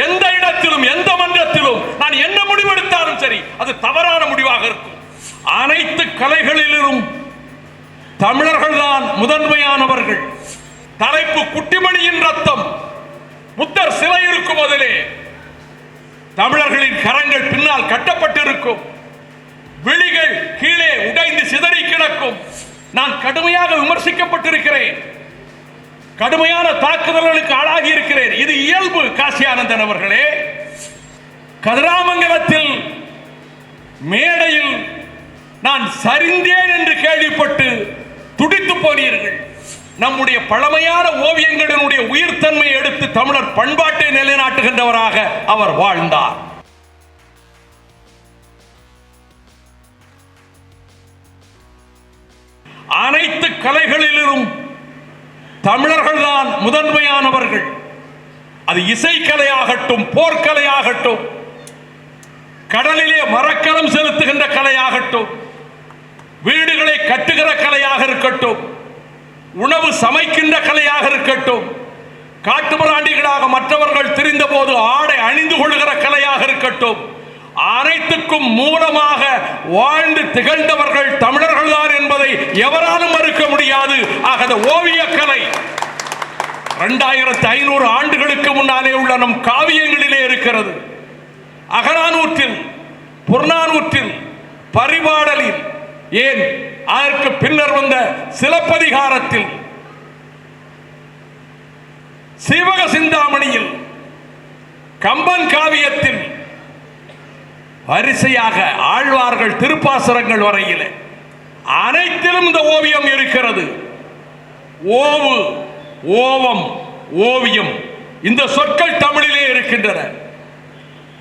எந்த இடத்திலும் எந்த மன்றத்திலும் நான் என்ன முடிவெடுத்தாலும் சரி அது தவறான முடிவாக இருக்கும். அனைத்து கலைகளிலும் தமிழர்கள் தான் முதன்மையானவர்கள். தலைப்பு குட்டிமணியின் ரத்தம். புத்தர் சிலை இருக்கும் அதிலே தமிழர்களின் கரங்கள் பின்னால் கட்டப்பட்டிருக்கும். விழிகள் கீழே உடைந்து சிதறி கிடக்கும். நான் கடுமையாக விமர்சிக்கப்பட்டிருக்கிறேன், கடுமையான தாக்குதல்களுக்கு ஆளாகி இருக்கிறேன். இது இயல்பு. காசி ஆனந்தன் அவர்களே, கதிராமங்கலத்தில் மேடையில் நான் சரிந்தேன் என்று கேள்விப்பட்டு துடித்து போனீர்கள். நம்முடைய பழமையான ஓவியங்களினுடைய உயிர்த்தன்மையை எடுத்து தமிழர் பண்பாட்டை நிலைநாட்டுகின்றவராக அவர் வாழ்ந்தார். அனைத்து கலைகளிலும் தமிழர்கள் தான் முதன்மையானவர்கள். அது இசைக்கலையாகட்டும், போர்க்கலையாகட்டும், கடலிலே மரக்கலம் செலுத்துகின்ற கலையாகட்டும், வீடுகளை கட்டுகிற கலையாக இருக்கட்டும், உணவு சமைக்கின்ற கலையாக இருக்கட்டும், காட்டுமிராண்டிகளாக மற்றவர்கள் திரிந்த போது ஆடை அணிந்து கொள்கிற கலையாக இருக்கட்டும், அனைத்துக்கும் மூலமாக வாழ்ந்து திகழ்ந்தவர்கள் தமிழர்கள் தான் என்பதை எவராலும் மறுக்க முடியாது. ஆக ஓவிய கலை 2500 ஆண்டுகளுக்கு முன்னாலே உள்ள நம் காவியங்களிலே இருக்கிறது. அகநானூற்றில், புறநானூற்றில், பரிபாடலில், ஏன் அதற்கு பின்னர் வந்த சிலப்பதிகாரத்தில், சீவக சிந்தாமணியில், கம்பன் காவியத்தில், வரிசையாக ஆழ்வார்கள் திருப்பாசுரங்கள் வரையில் அனைத்திலும் இந்த ஓவியம் இருக்கிறது. ஓவு, ஓவம், ஓவியம் இந்த சொற்கள் தமிழிலே இருக்கின்றன.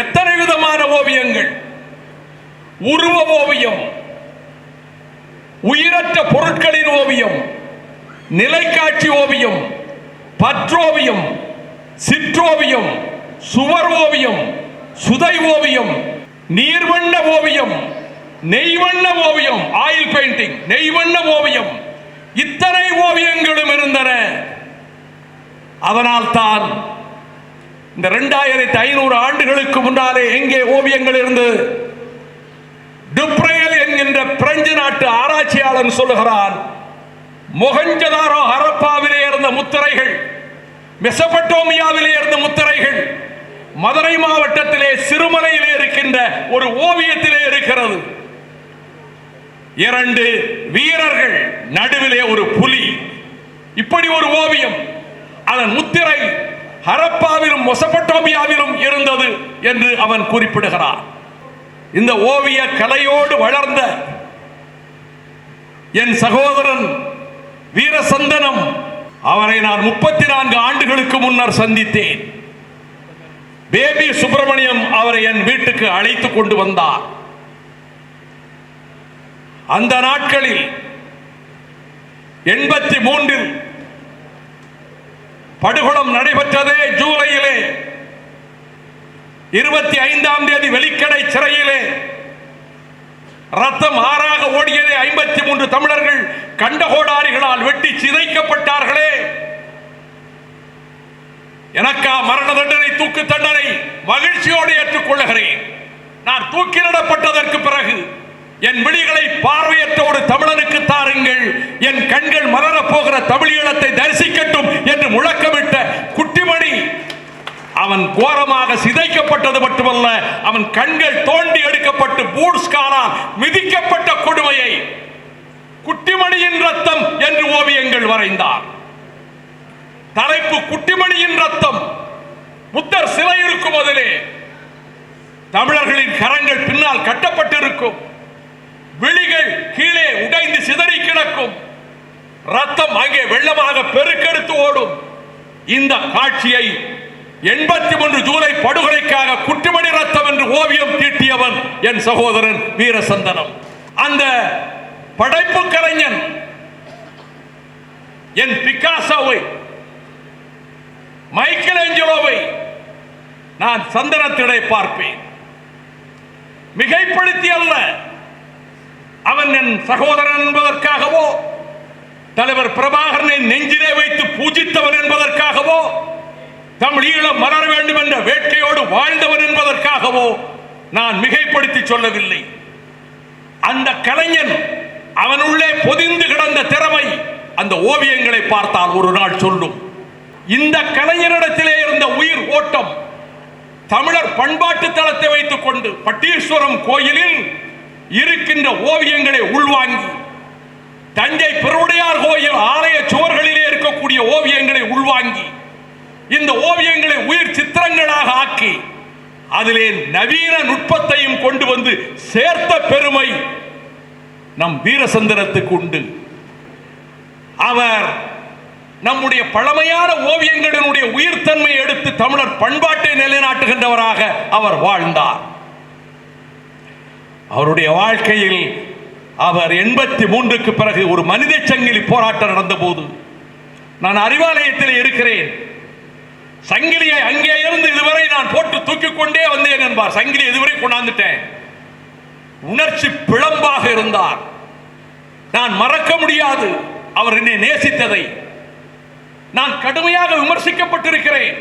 எத்தனை விதமான ஓவியங்கள்! உருவ ஓவியம், உயிரற்ற பொருட்களின் ஓவியம், நிலைக்காட்சி ஓவியம், பற்றோவியம், சிற்றோவியம், சுவர் ஓவியம், சுதை ஓவியம், நீர்வண்ண ஓவியம், நெய்வண்ண ஓவியம், ஆயில் பெயிண்டிங், நெய்வண்ண ஓவியம், இத்தனை ஓவியங்களும் இருந்தன. அதனால் தான் இந்த 2500 ஆண்டுகளுக்கு முன்னாலே எங்கே ஓவியங்கள் இருந்தது? டுப்ரையல் என்கின்ற பிரெஞ்சு நாட்டு ஆராய்ச்சியாளர் சொல்லுகிறான், மொஹஞ்சதாரோ ஹரப்பாவிலே இருந்த முத்திரைகள், மெசபடோமியாவிலே இருந்த முத்திரைகள் மதுரை மாவட்டத்திலே சிறுமலையிலே இருக்கின்ற ஒரு ஓவியத்திலே இருக்கிறது. 2 வீரர்கள், நடுவிலே ஒரு புலி. இப்படி ஒரு ஓவியம். அதன் முத்திரை ஹரப்பாவிலும் மெசபடோமியாவிலும் இருந்தது என்று அவன் குறிப்பிடுகிறான். இந்த ஓவிய கலையோடு வளர்ந்த என் சகோதரன் வீரசந்தனம், அவரை நான் 34 ஆண்டுகளுக்கு முன்னர் சந்தித்தேன். பேபி சுப்பிரமணியம் அவரை என் வீட்டுக்கு அழைத்து கொண்டு வந்தார். அந்த நாட்களில் 83 படுகொலம் நடைபெற்றதே ஜூலையிலே. 25ஆம் தேதி வெலிக்கடை சிறையிலே ரத்தம் ஆறாக ஓடியதே. 53 தமிழர்கள் கண்டகோடாரிகளால் வெட்டி சிதைக்கப்பட்டார்களே. எனக்கா மரண தண்டனை, தூக்கு தண்டனை மகிழ்ச்சியோடு ஏற்றுக்கொள்ளுகிறேன். நான் தூக்கிலிடப்பட்டதற்கு பிறகு என் விழிகளை பார்வையற்ற ஒரு தமிழனுக்கு தாருங்கள், என் கண்கள் மலரப் போகிற தமிழீழத்தை தரிசிக்கட்டும் என்று முழக்கமிட்ட குட்டிமணி அவன் கோரமாக சிதைக்கப்பட்டது மட்டுமல்ல, அவன் கண்கள் தோண்டி எடுக்கப்பட்டு பூட்ஸ்காரால் மிதிக்கப்பட்ட கொடுமையை குட்டிமணியின் ரத்தம் என்று ஓவியங்கள் வரைந்தார். தலைப்பு குட்டிமணியின் ரத்தம். புத்தர் சிலை இருக்கும் அதிலே தமிழர்களின் கரங்கள் பின்னால் கட்டப்பட்டிருக்கும். விழிகள் கீழே உடைந்து சிதறி கிடக்கும். ரத்தம் அங்கே வெள்ளமாக பெருக்கெடுத்து ஓடும். இந்த காட்சியை 83 ஜூலை படுகொலைக்காக குட்டிமணி ரத்தம் என்று ஓவியம் தீட்டியவன் என் சகோதரன் வீரசந்தனம். அந்த படைப்பு கலைஞன் என் பிக்காசோவை, மைக்கேல் ஏஞ்சலோவை நான் சந்தனத்திடை பார்ப்பேன். மிகைப்படுத்தி அல்ல. அவன் என் சகோதரன் என்பதற்காகவோ, தலைவர் பிரபாகரனை நெஞ்சிலே வைத்து பூஜித்தவன் என்பதற்காகவோ, தமிழீழம் மலர வேண்டும் என்ற வேட்கை நான் மிகைப்படுத்தி சொல்லவில்லை. அந்த கலைஞன் அவனுள்ளே பொதிந்து கிடந்த திறமை அந்த ஓவியங்களை பார்த்தால் ஒரு நாள் சொல்லும். இந்த கலைஞரிடத்திலே இருந்த உயிர் ஓட்டம் தமிழர் பண்பாட்டு தளத்தை வைத்துக் கொண்டு பட்டீஸ்வரம் கோயிலில் இருக்கின்ற ஓவியங்களை உள்வாங்கி, தஞ்சை பெருவுடையார் கோயில் ஆலய சுவர்களிலே இருக்கக்கூடிய ஓவியங்களை உள்வாங்கி, இந்த ஓவியங்களை உயிர் சித்திரங்களாக ஆக்கி அதிலே நவீன நுட்பத்தையும் கொண்டு வந்து சேர்த்த பெருமை நம் வீரசந்திரத்துக்கு உண்டு. அவர் நம்முடைய பழமையான ஓவியங்களினுடைய உயிர்த்தன்மை எடுத்து தமிழர் பண்பாட்டை நிலைநாட்டுகின்றவராக அவர் வாழ்ந்தார். அவருடைய வாழ்க்கையில் அவர் 83க்கு பிறகு ஒரு மனித சங்கிலி போராட்டம் நடந்த போது, நான் அறிவாலயத்தில் இருக்கிறேன், சங்கிலியை அங்கே இருந்து இதுவரை நான் போட்டு தூக்கிக் கொண்டே வந்தேன் என்பார். சங்கிலி இதுவரை கொண்டாந்துட்டேன். உணர்ச்சி பிளம்பாக இருந்தார். நான் மறக்க முடியாது அவர் என்னை நேசித்ததை. நான் கடுமையாக விமர்சிக்கப்பட்டிருக்கிறேன்,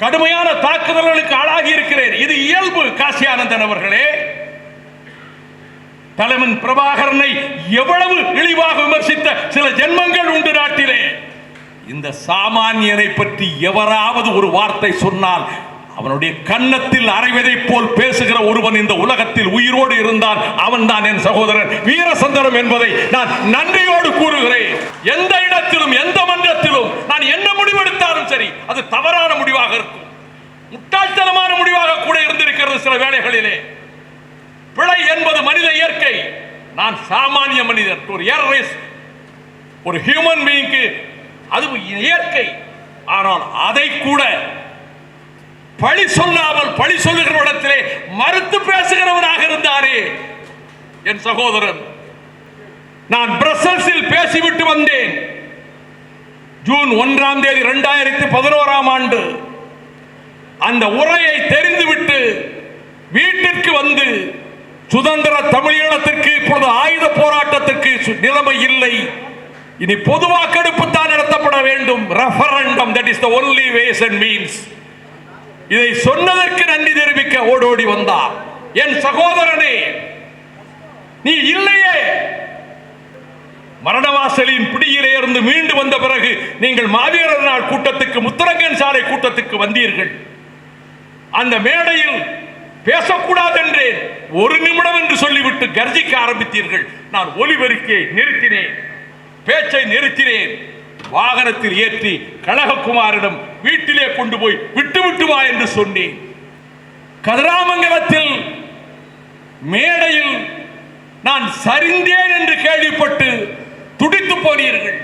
கடுமையான தாக்குதல்களுக்கு ஆளாகி இருக்கிறேன். இது இயல்பு. காசி ஆனந்தன் அவர்களே, தலைவன் பிரபாகரனை எவ்வளவு இழிவாக விமர்சித்த சில ஜென்மங்கள் உண்டு நாட்டிலே. இந்த சாமானியனை பற்றி எவராவது ஒரு வார்த்தை சொன்னால் அவனுடைய கன்னத்தில் அறைவதை போல் பேசுகிற ஒருவன் இந்த உலகத்தில் உயிரோடு இருந்தால் அவன் தான் என் சகோதரன் வீரசந்திரம் என்பதை நான் நன்றியோடு கூறுகிறேன். எந்த இடத்திலும் எந்த மன்றத்திலும் நான் என்ன முடிவெடுத்தாலும் சரி, அது தவறான முடிவாக இருக்கும், முட்டாள்தனமான முடிவாக கூட இருந்திருக்கிறது சில வேளைகளிலே. பிழை என்பது மனித இயற்கை. நான் சாமானிய மனிதர், ஒரு ஹியூமன் பீயிங்க்கு அது இயற்கை. ஆனால் அதை கூட பழி சொல்லாமல் பழி சொல்லுகிற இடத்திலே மறுத்து பேசுகிறவனாக இருந்தாரே என் சகோதரன். நான் பிரசல்ஸில் பேசிவிட்டு வந்தேன். ஜூன் 1ஆம் தேதி 2011ஆம் ஆண்டு அந்த உரையை தெரிந்துவிட்டு வீட்டிற்கு வந்து, சுதந்திர தமிழீழத்திற்கு இப்பொழுது ஆயுத போராட்டத்திற்கு நிலைமை இல்லை, இனி பொது வாக்கெடுப்பு தான் நடத்தப்பட வேண்டும், referendum, that is the only ways and means. இதை சொன்னதற்கு நன்றி தெரிவிக்க ஓடோடி வந்தார். என் சகோதரனே, நீ இல்லையே, மரணவாசலின் பிடியிலே இருந்து மீண்டு வந்த பிறகு நீங்கள் மாவீரர் நாள் கூட்டத்துக்கு, முத்தரங்கன் சாலை கூட்டத்துக்கு வந்தீர்கள். அந்த மேடையில் பேசக்கூடாது என்றே ஒரு நிமிடம் என்று சொல்லிவிட்டு கர்ஜிக்க ஆரம்பித்தீர்கள். நான் ஒலிபெருக்கியை நிறுத்தினேன், பேச்சை நிறுத்தினேன், வாகனத்தில் ஏற்றி கனககுமாரிடம் வீட்டிலே கொண்டு போய் விட்டு வா என்று சொன்னேன். கதிராமங்கலத்தில் மேடையில் நான் சரிந்தேன் என்று கேள்விப்பட்டு துடித்து போனீர்கள்.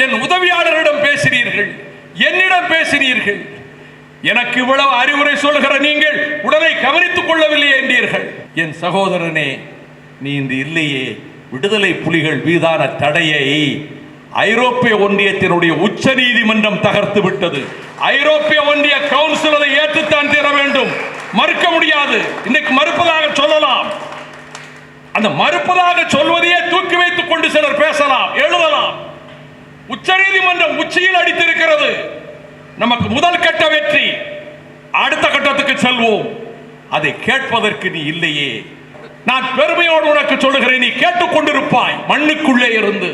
என் உதவியாளரிடம் பேசினீர்கள், என்னிடம் பேசினீர்கள். எனக்கு இவ்வளவு அறிவுரை சொல்லுகிற நீங்கள் உடலை கவனித்துக் கொள்ளவில்லை என்றீர்கள். என் சகோதரனே, நீ இன்று இல்லையே, விடுதலை புலிகள் மீதான தடையை ஐரோப்பிய ஒன்றியத்தினுடைய உச்ச நீதிமன்றம் தகர்த்து விட்டது. ஐரோப்பிய ஒன்றிய கவுன்சில் அதை ஏற்றுத்தான் தீர வேண்டும், மறுக்க முடியாது. இன்னைக்கு மறுப்பதாக சொல்லலாம், அந்த மறுப்பதாக சொல்வதையே தூக்கி வைத்துக் கொண்டு சிலர் பேசலாம், எழுதலாம். உச்ச நீதிமன்றம் உச்சியில் அடித்திருக்கிறது. நமக்கு முதல் கட்ட வெற்றி, அடுத்த கட்டத்துக்கு செல்வோம். அதை கேட்பதற்கு நீ இல்லையே. நான் பெருமையோடு உனக்கு சொல்லுகிறேன், நீ கேட்டுக் கொண்டிருப்பாய் மண்ணுக்குள்ளே இருந்து.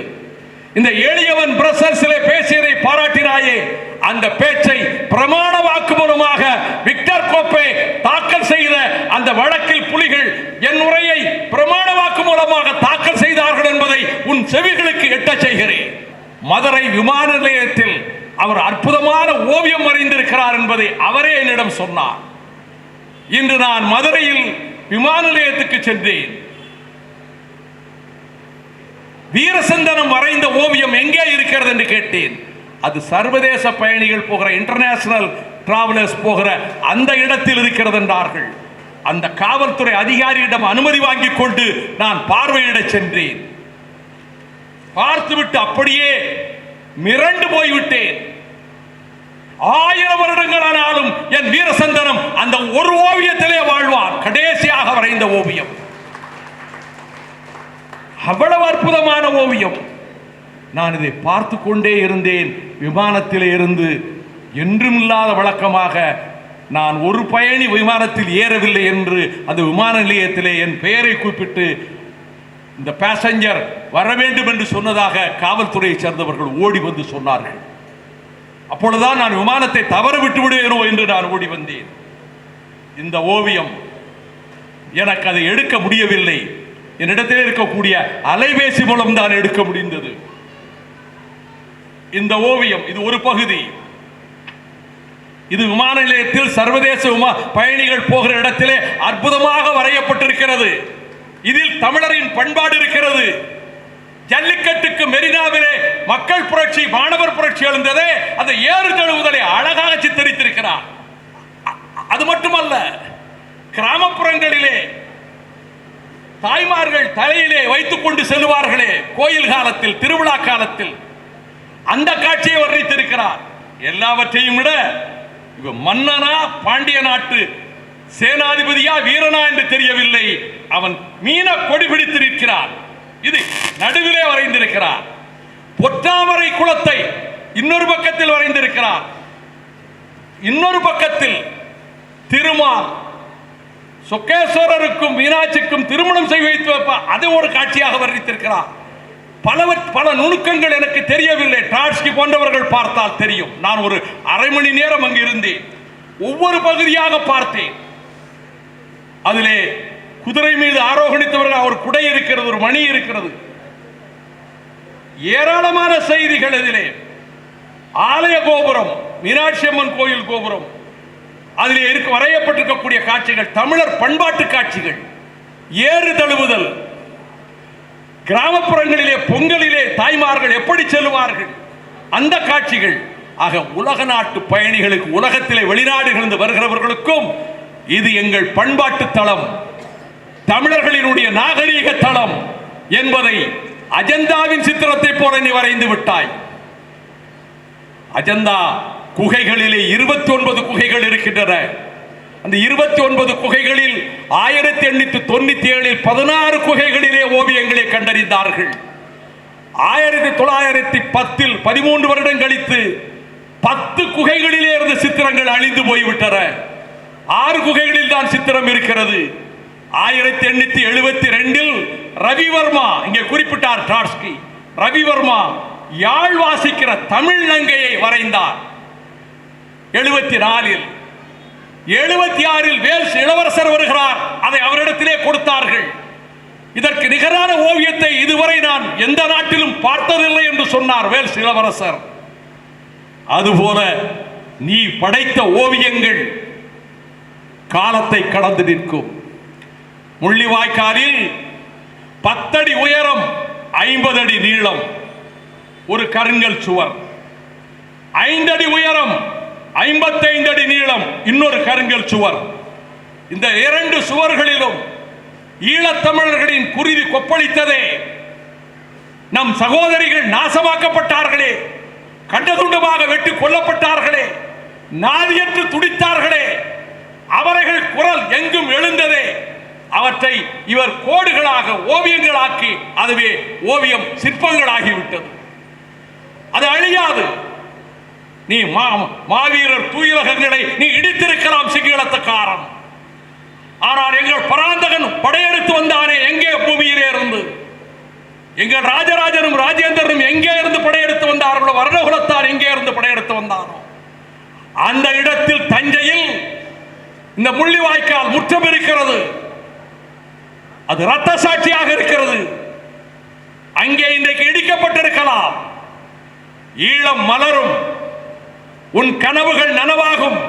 இந்த எளியவன் பிரசல்ஸிலே பேசியதை பாராட்டினாயே, அந்த பேச்சை பிரமாண வாக்குமூலமாக விக்டர் கோப்பே தாக்கல் செய்த அந்த வழக்கில் புலிகள் என் உரையை பிரமாண வாக்குமூலமாக தாக்கல் செய்தார்கள் என்பதை உன் செவிகளுக்கு எட்ட செய்கிறேன். மதுரை விமான நிலையத்தில் அவர் அற்புதமான ஓவியம் வரைந்திருக்கிறார் என்பதை அவரே என்னிடம் சொன்னார். இன்று நான் மதுரையில் விமான நிலையத்துக்கு சென்றேன். வீரசந்தனம் வரைந்த ஓவியம் எங்கே இருக்கிறது என்று கேட்டேன். அது சர்வதேச பயணிகள் போகிற, இன்டர்நேஷனல் டிராவலர்ஸ் போகிற அந்த இடத்தில் இருக்கிறது என்றார்கள். அந்த காவல்துறை அதிகாரியிடம் அனுமதி வாங்கிக் கொண்டு நான் பார்வையிட சென்றேன். பார்த்துவிட்டு அப்படியே மிரண்டு போய்விட்டேன். 1000 வருடங்கள் ஆனாலும் என் வீரசந்தனம் அந்த ஒரு ஓவியத்திலே வாழ்வான். கடைசியாக வரைந்த ஓவியம் அவ்வளவு அற்புதமான ஓவியம். நான் இதை பார்த்து கொண்டே இருந்தேன். விமானத்திலே இருந்து என்றும் இல்லாத வழக்கமாக நான் ஒரு பயணி விமானத்தில் ஏறவில்லை என்று அந்த விமான நிலையத்திலே என் பெயரை கூப்பிட்டு இந்த பேசஞ்சர் வர வேண்டும் என்று சொன்னதாக காவல்துறையை சேர்ந்தவர்கள் ஓடி வந்து சொன்னார்கள். அப்பொழுதுதான் நான் விமானத்தை தவற விட்டு விடுவேனோ என்று நான் ஓடி வந்தேன். இந்த ஓவியம் எனக்கு அதை எடுக்க முடியவில்லை. என்னிடத்தில் இருக்கக்கூடிய அலைபேசி மூலம் தான் எடுக்க முடிந்தது. இந்த ஓவியம் இது ஒரு பகுதி. இது விமான நிலையத்தில் சர்வதேச பயணிகள் போகிற இடத்திலே அற்புதமாக வரையப்பட்டிருக்கிறது. இதில் தமிழரின் பண்பாடு இருக்கிறது. ஜல்லிக்கட்டுக்கு மெரினாவிலே மக்கள் புரட்சி, மாணவர் புரட்சி எழுந்ததே அந்த ஏறு தழுவுதலை அழகாக சித்தரித்திருக்கிறார். அது மட்டுமல்ல, கிராமப்புறங்களிலே தாய்மார்கள் தலையிலே வைத்துக் கொண்டு செல்வார்களே கோயில் காலத்தில், திருவிழா காலத்தில், அந்த காட்சியை வர்ணித்திருக்கிறார். எல்லாவற்றையும் விட மன்னனா பாண்டிய நாட்டு சேனாதிபதியா வீரனா என்று தெரியவில்லை, அவன் மீன கொடி பிடித்து நிற்கிறார். இது நடுவிலே வரைந்திருக்கிறார். பொற்றாமரை குளத்தை இன்னொரு பக்கத்தில் வரைந்திருக்கிறார். இன்னொரு பக்கத்தில் திருமால் சொக்கேஸ்வரருக்கும் மீனாட்சிக்கும் திருமணம் செய்து வைத்து வைப்பார். அது ஒரு காட்சியாக வர்ணித்திருக்கிறார். பல நுணுக்கங்கள் எனக்கு தெரியவில்லை. டாட்ஸ்கி போன்றவர்கள் பார்த்தால் தெரியும். நான் ஒரு அரை மணி நேரம் அங்கு இருந்தேன். ஒவ்வொரு பகுதியாக பார்த்தேன். அதிலே குதிரை மீது ஆரோகணித்தவர்கள், அவர் குடை இருக்கிறது, ஒரு மணி இருக்கிறது, ஏராளமான செய்திகள். இதிலே ஆலய கோபுரம், மீனாட்சி அம்மன் கோயில் கோபுரம், அதிலே வரையப்பட்டிருக்கக்கூடிய காட்சிகள் தமிழர் பண்பாட்டு காட்சிகள். ஏறு தழுவுதல், கிராமப்புறங்களிலே பொங்கலிலே தாய்மார்கள் எப்படி செல்வார்கள், அந்த காட்சிகள். ஆக உலக நாட்டு பயணிகளுக்கு, உலகத்திலே வெளிநாடுகளிலிருந்து வருகிறவர்களுக்கும் இது எங்கள் பண்பாட்டு தளம், தமிழர்களினுடைய நாகரீக தளம் என்பதை அஜந்தாவின் சித்திரத்தை போல நீ வரைந்து விட்டாய். அஜந்தா குகைகளிலே 29 குகைகள் இருக்கின்றன. அந்த 29 குகைகளில் 1897 16 குகைகளிலே ஓவியங்களை கண்டறிந்தார்கள். 1910 13 வருடம் கழித்து 10 குகைகளிலே இருந்த சித்திரங்கள் அழிந்து போய்விட்டன. 6 குகைகளில் தான் சித்திரம் இருக்கிறது. 1872 ரவிவர்மா, இங்கே குறிப்பிட்டார் டாட்ஸ்கி, ரவிவர்மா யாழ் வாசிக்கிற தமிழ் நங்கையை வரைந்தார். 74 76 வேல்ஸ் இளவரசர் வருகிறார், அதை அவரிடத்திலே கொடுத்தார்கள். இதற்கு நிகரான ஓவியத்தை இதுவரை நான் எந்த நாட்டிலும் பார்த்ததில்லை என்று சொன்னார் வேல்ஸ் இளவரசர். அதுபோல நீ படைத்த ஓவியங்கள் காலத்தை கடந்து நிற்கும். முள்ளிவாய்க்காலில் 10 அடி உயரம், 50 அடி நீளம் ஒரு கருங்கல் சுவர், 5 அடி உயரம், 55 அடி நீளம் இன்னொரு கருங்கல் சுவர். இந்த 2 சுவர்களிலும் ஈழத்தமிழர்களின் குருதி கொப்பளித்ததே. நம் சகோதரிகள் நாசமாக்கப்பட்டார்களே, கண்டதுண்டமாக வெட்டி கொல்லப்பட்டார்களே, நாதியற்று துடித்தார்களே, அவர்கள் குரல் எங்கும் எழுந்ததே. அவற்றை இவர் கோடுகளாக ஓவியங்களாக்கி, அதுவே ஓவியம் சிற்பங்களாகிவிட்டது. அது அழியாது. நீ மாவீரர் தூயகங்களை நீ இடித்திருக்கலாம் சிங்களத்தக்காரன். ஆனால் எங்கள் பராந்தகன் படையெடுத்து வந்தானே, எங்கே பூமியிலே இருந்து? எங்கள் ராஜராஜனும் ராஜேந்திரனும் எங்கே இருந்து படையெடுத்து வந்தார்களோ, வர்ணகுலத்தார் எங்கே இருந்து படையெடுத்து வந்தானோ, அந்த இடத்தில் தஞ்சையில் இந்த முள்ளிவாய்க்கால் முற்றம் இருக்கிறது. அது ரத்த சாட்சியாக இருக்கிறது. அங்கே இன்றைக்கு இடிக்கப்பட்டிருக்கலாம். ஈழம் மலரும், உன் கனவுகள் நனவாகும்.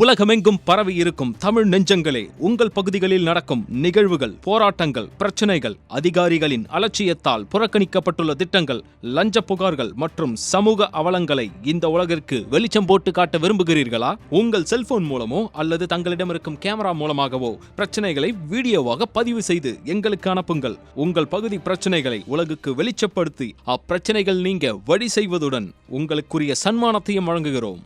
உலகமெங்கும் பரவி இருக்கும் தமிழ் நெஞ்சங்களே, உங்கள் பகுதிகளில் நடக்கும் நிகழ்வுகள், போராட்டங்கள், பிரச்சனைகள், அதிகாரிகளின் அலட்சியத்தால் புறக்கணிக்கப்பட்டுள்ள திட்டங்கள், லஞ்ச புகார்கள் மற்றும் சமூக அவலங்களை இந்த உலகிற்கு வெளிச்சம் போட்டு காட்ட விரும்புகிறீர்களா? உங்கள் செல்போன் மூலமோ அல்லது தங்களிடம் இருக்கும் கேமரா மூலமாகவோ பிரச்சனைகளை வீடியோவாக பதிவு செய்து எங்களுக்கு அனுப்புங்கள். உங்கள் பகுதி பிரச்சனைகளை உலகுக்கு வெளிச்சப்படுத்தி அப்பிரச்சனைகள் நீங்க வழி செய்வதுடன் உங்களுக்குரிய சன்மானத்தையும் வழங்குகிறோம்.